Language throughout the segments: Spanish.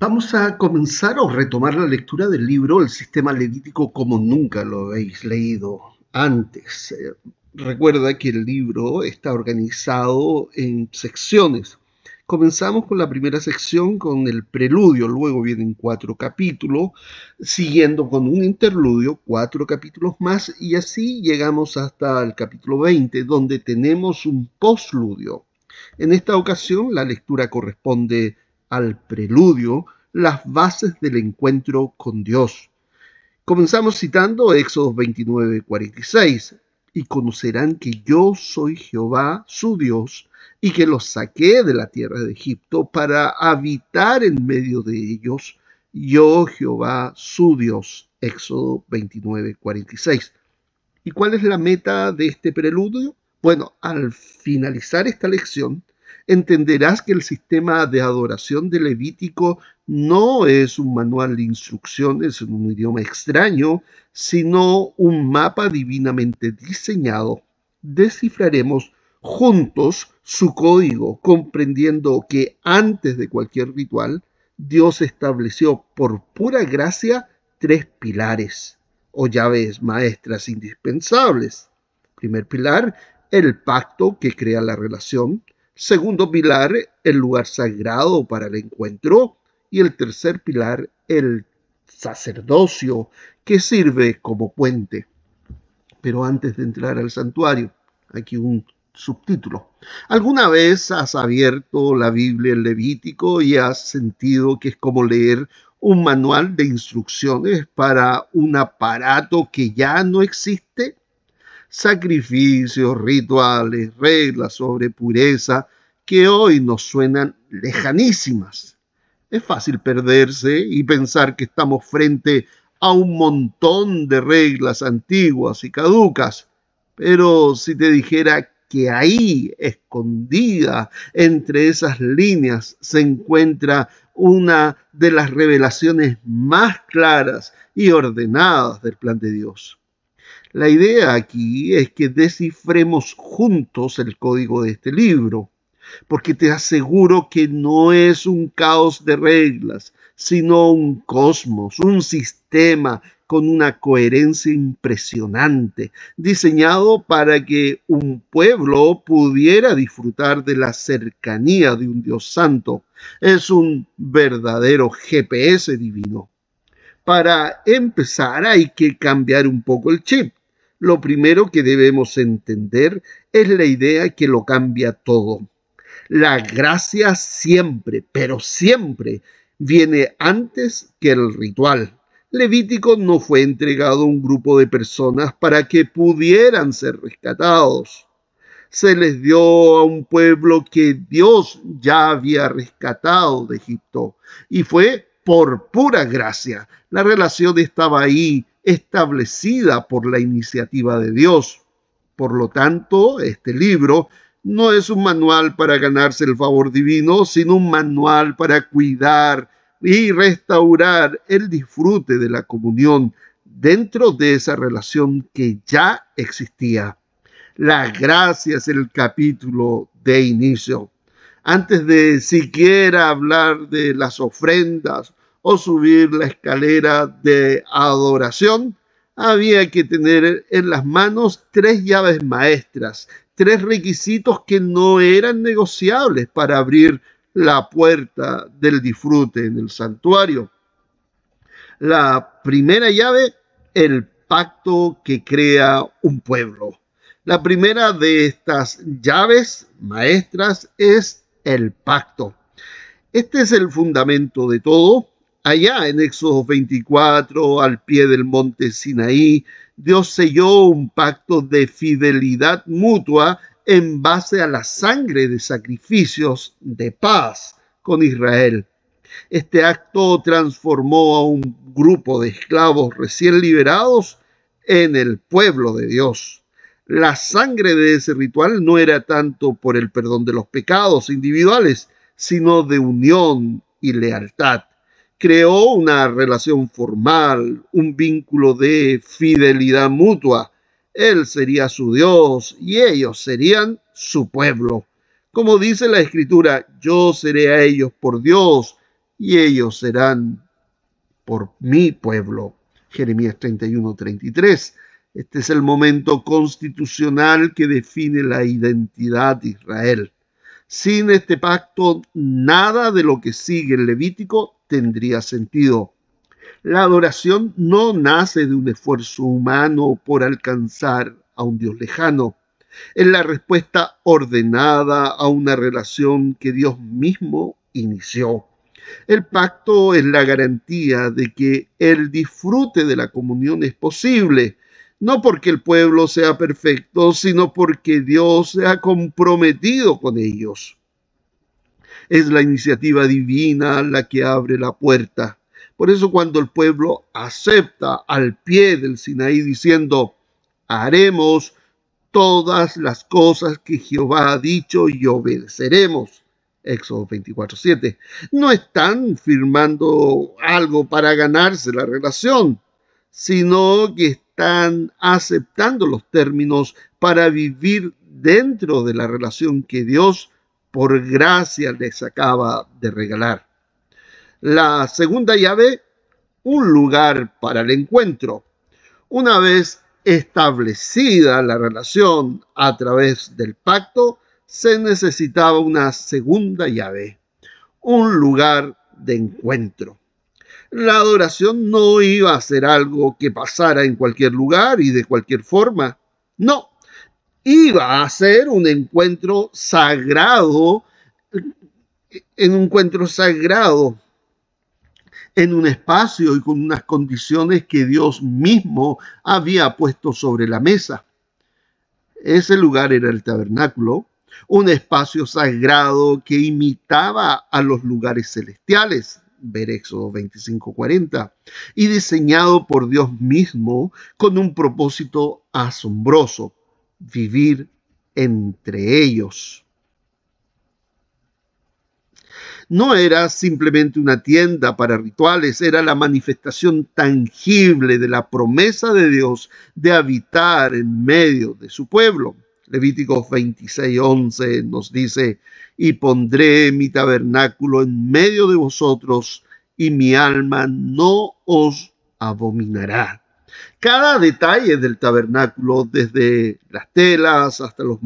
Vamos a comenzar o retomar la lectura del libro El Sistema Levítico como nunca lo habéis leído antes. Recuerda que el libro está organizado en secciones. Comenzamos con la primera sección con el preludio, luego vienen 4 capítulos, siguiendo con un interludio, 4 capítulos más, y así llegamos hasta el capítulo 20, donde tenemos un postludio. En esta ocasión la lectura corresponde al preludio, las bases del encuentro con Dios. Comenzamos citando Éxodo 29:46, y conocerán que yo soy Jehová, su Dios, y que los saqué de la tierra de Egipto para habitar en medio de ellos, yo Jehová, su Dios. Éxodo 29:46. ¿Y cuál es la meta de este preludio? Bueno, al finalizar esta lección, entenderás que el sistema de adoración de Levítico no es un manual de instrucciones en un idioma extraño, sino un mapa divinamente diseñado. Descifraremos juntos su código, comprendiendo que antes de cualquier ritual, Dios estableció por pura gracia 3 pilares o llaves maestras indispensables. Primer pilar, el pacto que crea la relación. Segundo pilar, el lugar sagrado para el encuentro. Y el tercer pilar, el sacerdocio que sirve como puente. Pero antes de entrar al santuario, aquí un subtítulo. ¿Alguna vez has abierto la Biblia en Levítico y has sentido que es como leer un manual de instrucciones para un aparato que ya no existe? Sacrificios, rituales, reglas sobre pureza que hoy nos suenan lejanísimas. Es fácil perderse y pensar que estamos frente a un montón de reglas antiguas y caducas. Pero si te dijera que ahí, escondida entre esas líneas, se encuentra una de las revelaciones más claras y ordenadas del plan de Dios. La idea aquí es que descifremos juntos el código de este libro, porque te aseguro que no es un caos de reglas, sino un cosmos, un sistema con una coherencia impresionante, diseñado para que un pueblo pudiera disfrutar de la cercanía de un Dios santo. Es un verdadero GPS divino. Para empezar, hay que cambiar un poco el chip. Lo primero que debemos entender es la idea que lo cambia todo. La gracia siempre, pero siempre, viene antes que el ritual. Levítico no fue entregado a un grupo de personas para que pudieran ser rescatados. Se les dio a un pueblo que Dios ya había rescatado de Egipto, y fue por pura gracia. La relación estaba ahí, establecida por la iniciativa de Dios. Por lo tanto, este libro no es un manual para ganarse el favor divino, sino un manual para cuidar y restaurar el disfrute de la comunión dentro de esa relación que ya existía. La gracia es el capítulo de inicio. Antes de siquiera hablar de las ofrendas o subir la escalera de adoración, había que tener en las manos 3 llaves maestras, 3 requisitos que no eran negociables para abrir la puerta del disfrute en el santuario. La primera llave, el pacto que crea un pueblo. La primera de estas llaves maestras es el pacto. Este es el fundamento de todo. Allá en Éxodo 24, al pie del monte Sinaí, Dios selló un pacto de fidelidad mutua en base a la sangre de sacrificios de paz con Israel. Este acto transformó a un grupo de esclavos recién liberados en el pueblo de Dios. La sangre de ese ritual no era tanto por el perdón de los pecados individuales, sino de unión y lealtad. Creó una relación formal, un vínculo de fidelidad mutua. Él sería su Dios y ellos serían su pueblo. Como dice la Escritura, yo seré a ellos por Dios y ellos serán por mi pueblo. Jeremías 31:33. Este es el momento constitucional que define la identidad de Israel. Sin este pacto, nada de lo que sigue en Levítico tendría sentido. La adoración no nace de un esfuerzo humano por alcanzar a un Dios lejano. Es la respuesta ordenada a una relación que Dios mismo inició. El pacto es la garantía de que el disfrute de la comunión es posible, no porque el pueblo sea perfecto, sino porque Dios se ha comprometido con ellos. Es la iniciativa divina la que abre la puerta. Por eso cuando el pueblo acepta al pie del Sinaí diciendo, haremos todas las cosas que Jehová ha dicho y obedeceremos. Éxodo 24:7. No están firmando algo para ganarse la relación, sino que están aceptando los términos para vivir dentro de la relación que Dios por gracia les acaba de regalar. La segunda llave, un lugar para el encuentro. Una vez establecida la relación a través del pacto, se necesitaba una segunda llave, un lugar de encuentro. La adoración no iba a ser algo que pasara en cualquier lugar y de cualquier forma. No, iba a ser un encuentro sagrado, en un espacio y con unas condiciones que Dios mismo había puesto sobre la mesa. Ese lugar era el tabernáculo, un espacio sagrado que imitaba a los lugares celestiales, ver Éxodo 25:40, y diseñado por Dios mismo con un propósito asombroso, vivir entre ellos. No era simplemente una tienda para rituales, era la manifestación tangible de la promesa de Dios de habitar en medio de su pueblo. Levíticos 26:11 nos dice, y pondré mi tabernáculo en medio de vosotros, y mi alma no os abominará. Cada detalle del tabernáculo, desde las telas hasta los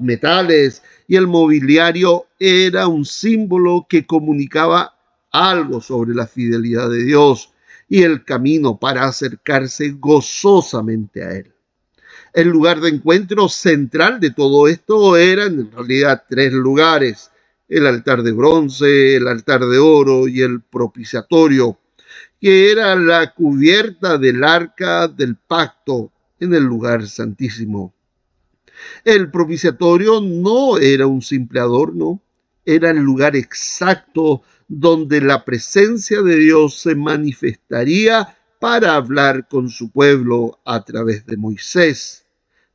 metales y el mobiliario, era un símbolo que comunicaba algo sobre la fidelidad de Dios y el camino para acercarse gozosamente a Él. El lugar de encuentro central de todo esto eran en realidad tres lugares: el altar de bronce, el altar de oro y el propiciatorio, que era la cubierta del arca del pacto en el lugar santísimo. El propiciatorio no era un simple adorno, era el lugar exacto donde la presencia de Dios se manifestaría para hablar con su pueblo a través de Moisés.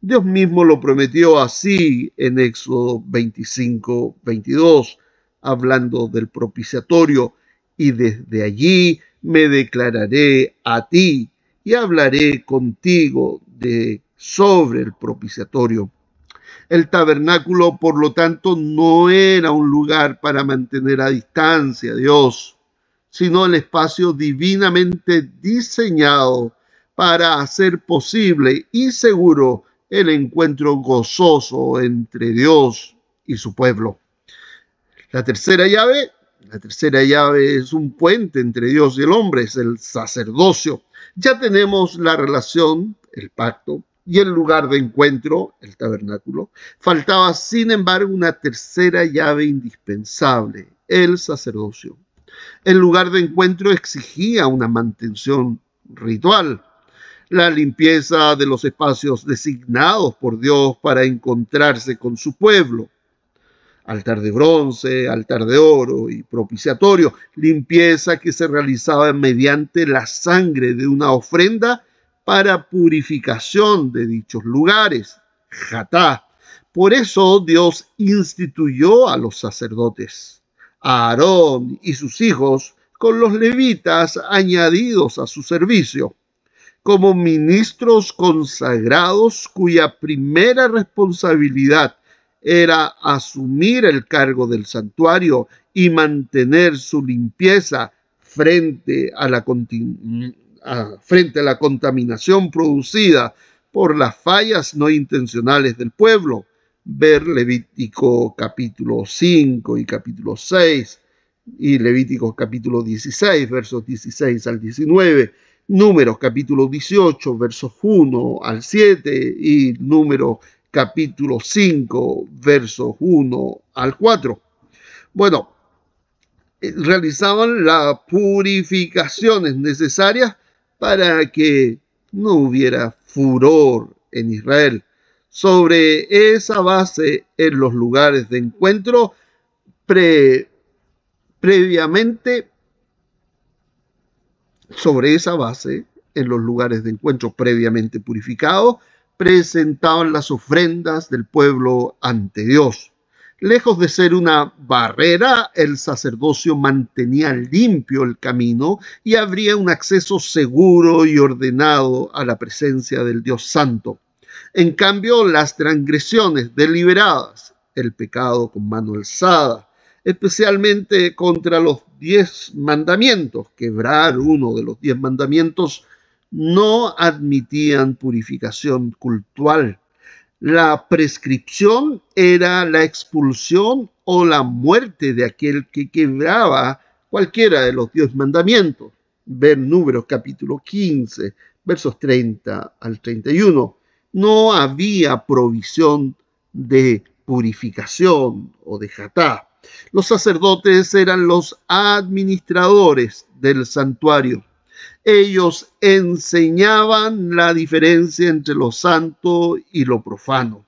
Dios mismo lo prometió así en Éxodo 25:22, hablando del propiciatorio, y desde allí me declararé a ti y hablaré contigo sobre el propiciatorio. El tabernáculo, por lo tanto, no era un lugar para mantener a distancia a Dios, sino el espacio divinamente diseñado para hacer posible y seguro el encuentro gozoso entre Dios y su pueblo. La tercera llave es un puente entre Dios y el hombre, es el sacerdocio. Ya tenemos la relación, el pacto, y el lugar de encuentro, el tabernáculo. Faltaba, sin embargo, una tercera llave indispensable, el sacerdocio. El lugar de encuentro exigía una mantención ritual, la limpieza de los espacios designados por Dios para encontrarse con su pueblo. Altar de bronce, altar de oro y propiciatorio, limpieza que se realizaba mediante la sangre de una ofrenda para purificación de dichos lugares, jatá. Por eso Dios instituyó a los sacerdotes, a Aarón y sus hijos, con los levitas añadidos a su servicio, como ministros consagrados cuya primera responsabilidad era asumir el cargo del santuario y mantener su limpieza frente a la contaminación producida por las fallas no intencionales del pueblo. Ver Levítico capítulo 5 y capítulo 6 y Levítico capítulo 16, versos 16 al 19, Números capítulo 18, versos 1 al 7 y Números capítulo 5, versos 1 al 4. Bueno, realizaban las purificaciones necesarias para que no hubiera furor en Israel. Sobre esa base, en los lugares de encuentro, previamente purificados, presentaban las ofrendas del pueblo ante Dios. Lejos de ser una barrera, el sacerdocio mantenía limpio el camino y abría un acceso seguro y ordenado a la presencia del Dios Santo. En cambio, las transgresiones deliberadas, el pecado con mano alzada, especialmente contra los 10 mandamientos, quebrar uno de los 10 mandamientos, no admitían purificación cultural. La prescripción era la expulsión o la muerte de aquel que quebraba cualquiera de los 10 mandamientos. Ver Números capítulo 15, versos 30 al 31. No había provisión de purificación o de jatá. Los sacerdotes eran los administradores del santuario. Ellos enseñaban la diferencia entre lo santo y lo profano,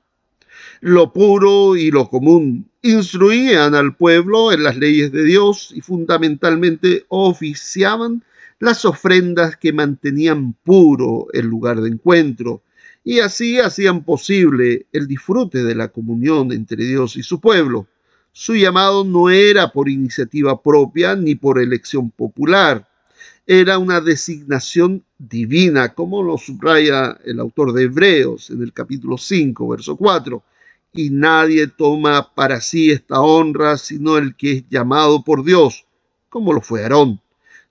lo puro y lo común. Instruían al pueblo en las leyes de Dios y fundamentalmente oficiaban las ofrendas que mantenían puro el lugar de encuentro, y así hacían posible el disfrute de la comunión entre Dios y su pueblo. Su llamado no era por iniciativa propia ni por elección popular. Era una designación divina, como lo subraya el autor de Hebreos en el capítulo 5, verso 4. Y nadie toma para sí esta honra sino el que es llamado por Dios, como lo fue Aarón.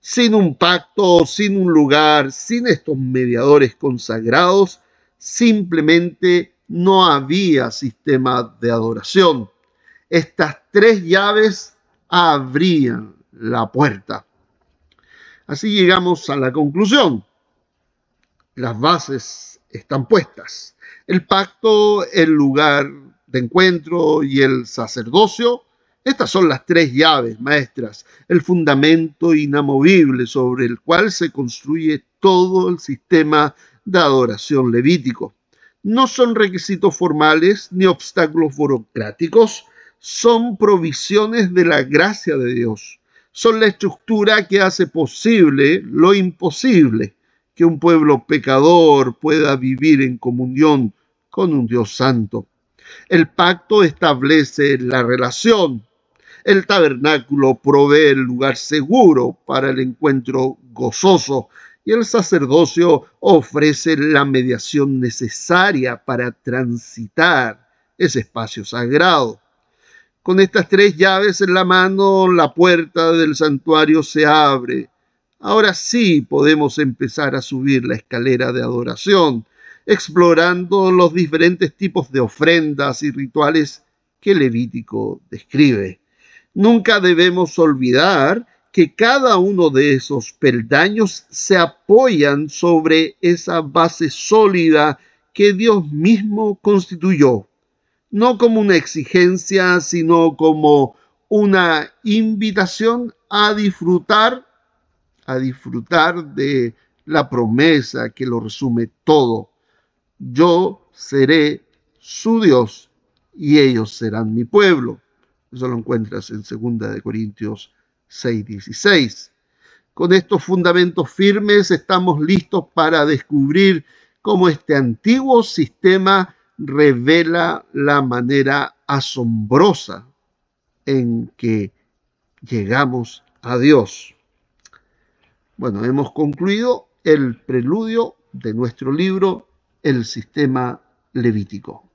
Sin un pacto, sin un lugar, sin estos mediadores consagrados, simplemente no había sistema de adoración. Estas 3 llaves abrían la puerta. Así llegamos a la conclusión. Las bases están puestas. El pacto, el lugar de encuentro y el sacerdocio, estas son las 3 llaves maestras, el fundamento inamovible sobre el cual se construye todo el sistema de adoración levítico. No son requisitos formales ni obstáculos burocráticos, son provisiones de la gracia de Dios. Son la estructura que hace posible lo imposible, que un pueblo pecador pueda vivir en comunión con un Dios santo. El pacto establece la relación. El tabernáculo provee el lugar seguro para el encuentro gozoso y el sacerdocio ofrece la mediación necesaria para transitar ese espacio sagrado. Con estas 3 llaves en la mano, la puerta del santuario se abre. Ahora sí podemos empezar a subir la escalera de adoración, explorando los diferentes tipos de ofrendas y rituales que Levítico describe. Nunca debemos olvidar que cada uno de esos peldaños se apoyan sobre esa base sólida que Dios mismo constituyó. No como una exigencia, sino como una invitación a disfrutar de la promesa que lo resume todo. Yo seré su Dios y ellos serán mi pueblo. Eso lo encuentras en 2 Corintios 6:16. Con estos fundamentos firmes estamos listos para descubrir cómo este antiguo sistema revela la manera asombrosa en que llegamos a Dios. Bueno, hemos concluido el preludio de nuestro libro, El Sistema Levítico.